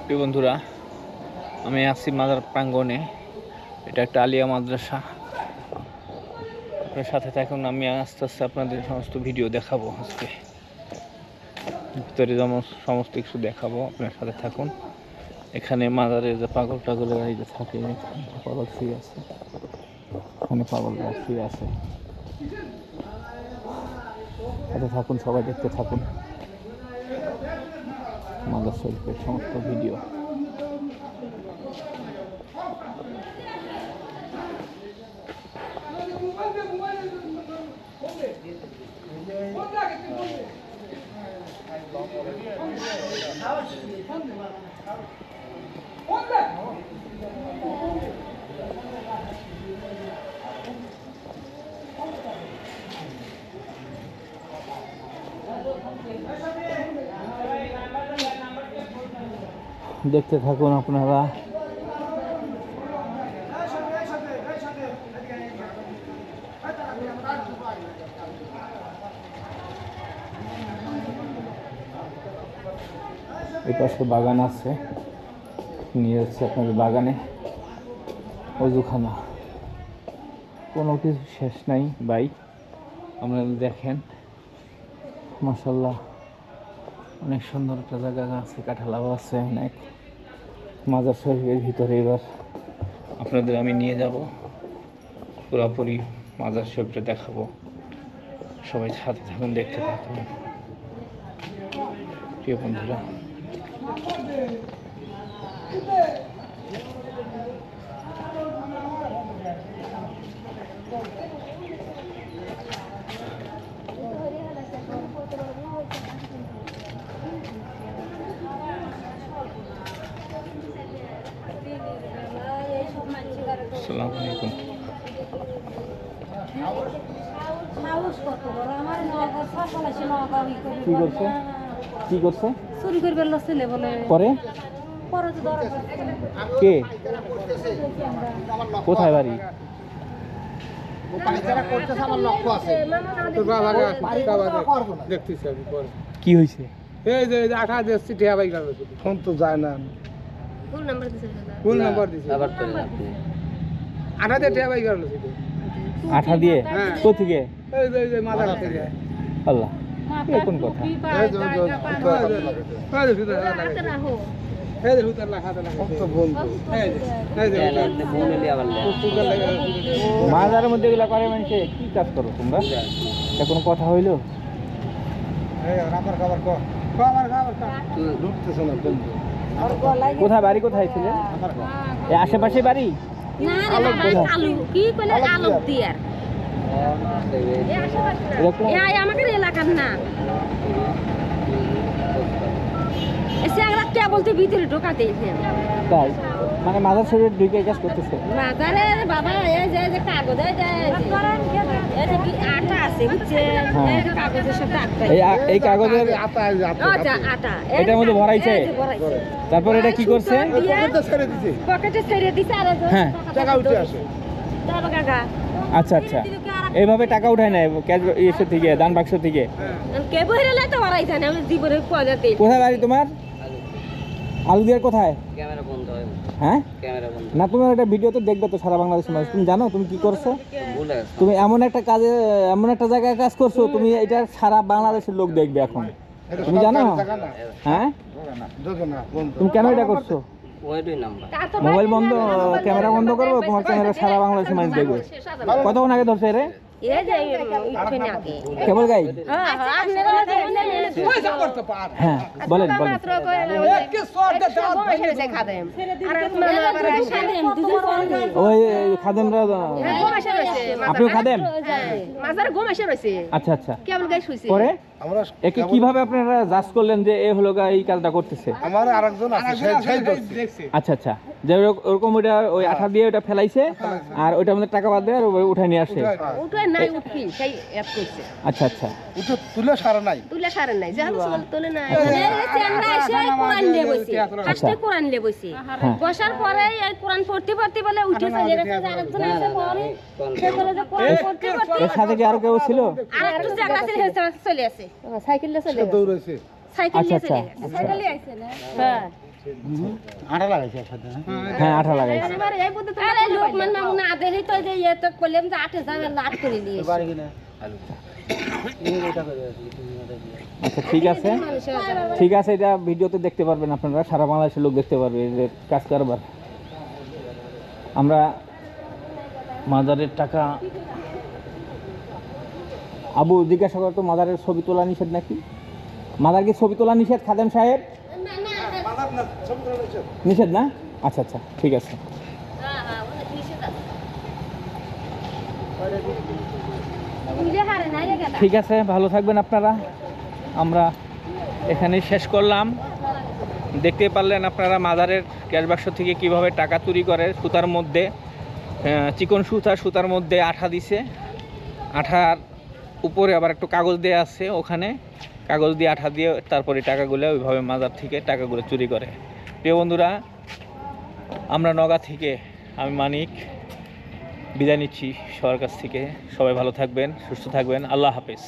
প্রিয় বন্ধুরা, আমি আছি মাদ্রাসা প্রাঙ্গণে। এটা একটা আলিয়া মাদ্রাসা। আপনার সাথে থাকুন, আমি আস্তে আস্তে আপনাদের সমস্ত ভিডিও দেখাবো। আজকে ভিতরে যেমন সমস্ত কিছু দেখাবো, আপনার সাথে থাকুন। এখানে মাজারে যে পাগল টাগলের এই যে থাকে, পাগল শুয়ে আছে, এখানে পাগলরা শুয়ে আছে। সাথে থাকুন, সবাই দেখতে থাকুন মাজার শরীফের সমস্ত ভিডিও। দেখতে থাকুন আপনারা। এই পাশে বাগান আছে, নিয়ে যাচ্ছে আপনাদের বাগানে। অজুখানা, কোনো কিছু শেষ নাই ভাই, আপনারা দেখেন। মাশাআল্লাহ, অনেক সুন্দর একটা জায়গা আছে, কাঁঠালাও আছে অনেক। মাজার শরীফের ভিতরে এবার আপনাদের আমি নিয়ে যাব, পুরোপুরি মাজার শরীফটা দেখাবো। সবাই সাথে থাকুন, দেখতে থাকুন প্রিয় বন্ধুরা। আসসালামু আলাইকুম। কি করছে কি করছে চুরি করবে ছেলে বলে পরে কে কোথায় বাড়ি? কি হয়েছে? এই যে 18 দিচ্ছি টিয়া বাই গেল, ফোন তো যায় না। ভুল নাম্বার দিছে আবার তো আপনি 18 দিয়ে টিয়া বাই গেল। 18 দিয়ে কই থেকে? এই যে মাদার থেকে। আল্লাহ, কোন কথা? এই যে হুতার লাগাতে লাগে কত বন্ধু। এই যে ফোনে লিয়া বললে মাজারের মধ্যে এগুলা করে মানুষে। কি কাজ করো তোমরা? এটা কোনো কথা হইলো? এই আমার খবর কো আমার খবর কো ঢুকতেছ না বন্ধু। কোথায় বাড়ি? কোথায় ছিল? এই আশেপাশে বাড়ি? না না আলু কি কইলে আলু দিয়ার এই আমাদের এলাকার না। এসে আমরা কে বলতে ভিতরে ঢোকাতে তাই মানে মাজার শরীফ ঢুকে কাজ করতেছে। মাজারে বাবা এই যে কাগজ এই যে আটা আছে বুঝছে, এই কাগজের সাথে আটা, এই কাগজের আটা এটার মধ্যে ভরাইছে। তারপর এটা কি করছে? পকেটে ছেড়ে দিছে। আর হ্যাঁ, টাকা উঠে আসে। কাকা আচ্ছা আচ্ছা, এইভাবে টাকা উঠায় না ক্যাশ ইসে থেকে, দান বাক্স থেকে? কে বইরে তো ভরাইছে না, আমি জীবনে পয়দাতে। কোথায় বাড়ি তোমার? আলু দিয়ার কোথায়? ক্যামেরা বন্ধ হয়। হ্যাঁ, ক্যামেরা বন্ধ না তোমার একটা ভিডিও তো দেখবে তো সারা বাংলাদেশের মানুষ। তুমি জানো তুমি কি করছো? তুমি এমন একটা কাজে, এমন একটা জায়গায় কাজ করছো, তুমি এটা সারা বাংলাদেশের লোক দেখবে এখন। তুমি জানো? হ্যাঁ, তুমি কেন এটা করছো? মোবাইল বন্ধ, ক্যামেরা বন্ধ করবো, তোমার ক্যামেরা সারা বাংলাদেশের মানুষ দেখবে। কতক্ষণ আগে ধরছে রে? কেবল গাই? হ্যাঁ, বলেন বলেন। ওই খাদেমরা, আপনিও খাদেম? আচ্ছা আচ্ছা, পরে একে কিভাবে আপনারা জাজ করলেন যে এ হলো গা এই কাজটা করতেছে? আমার আরেকজন আছে সেই দেখছে। আচ্ছা আচ্ছা, যে ওরকম ওইটা ওই আঠা দিয়ে ওটা ফেলাইছে, আর ওইটার মধ্যে টাকা বাদ দিয়ে আর উঠায় নিয়ে আসে। আচ্ছা আচ্ছা, তুলে সারা নাই, তুলে নাই। আমরা এসে কোরআন নিয়ে বসি, ফার্স্টে কোরআন নিয়ে বসি, বসার পরে এই কোরআন পড়তে পড়তে বলে উঠে চলে গেছে। আরেকজন এসে পড়ে, সে বলে যে কোরআন পড়তে পড়তে এর সাথে কি আর কেউ ছিল? আর একটু জায়গা চলে আসে, সাইকেল নিয়ে চলে দৌড়াইছে। সাইকেল নিয়ে চলে গেছে। সাইকেল নিয়ে আইছে না? হ্যাঁ, আটা লাগাইছে একসাথে হ্যাঁ আঠা লাগাইছে। আরে লোকমান মামুনা আদেরই তো যে ইয়ে তো করলাম যে 8000 লাট করে নিয়ে বাড়ি কিনা আচ্ছা ঠিক আছে, ঠিক আছে, এটা ভিডিওতে দেখতে পারবেন আপনারা, সারা বাংলাদেশের লোক দেখতে পারবে এই যে কাজ কারবার। আমরা মাজারের টাকা, আবু জিজ্ঞাসা করতো মাজারের ছবি তোলা নিষেধ নাকি? মাজার কি ছবি তোলা নিষেধ খাদেম সাহেব? নিষেধ না? আচ্ছা আচ্ছা ঠিক আছে। ঠিক আছে, ভালো থাকবেন আপনারা। আমরা এখানেই শেষ করলাম। দেখতে পারলেন আপনারা মাজারের ক্যাশ বাক্স থেকে কিভাবে টাকা চুরি করে। সুতার মধ্যে চিকন সুতার মধ্যে আঠা দিছে, আঠার উপরে আবার একটু কাগজ দেওয়া আছে, ওখানে কাগজ দিয়ে আঠা দিয়ে তারপরে টাকাগুলো ওইভাবে মাজার থেকে টাকাগুলো চুরি করে। প্রিয় বন্ধুরা, আমরা নওগাঁ থেকে আমি মানিক বিদায় নিচ্ছি সবার কাছ থেকে। সবাই ভালো থাকবেন, সুস্থ থাকবেন, আল্লাহ হাফেজ।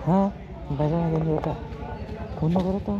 হ্যাঁ, বাজার বন্ধু, ওটা বন্ধ করো তো।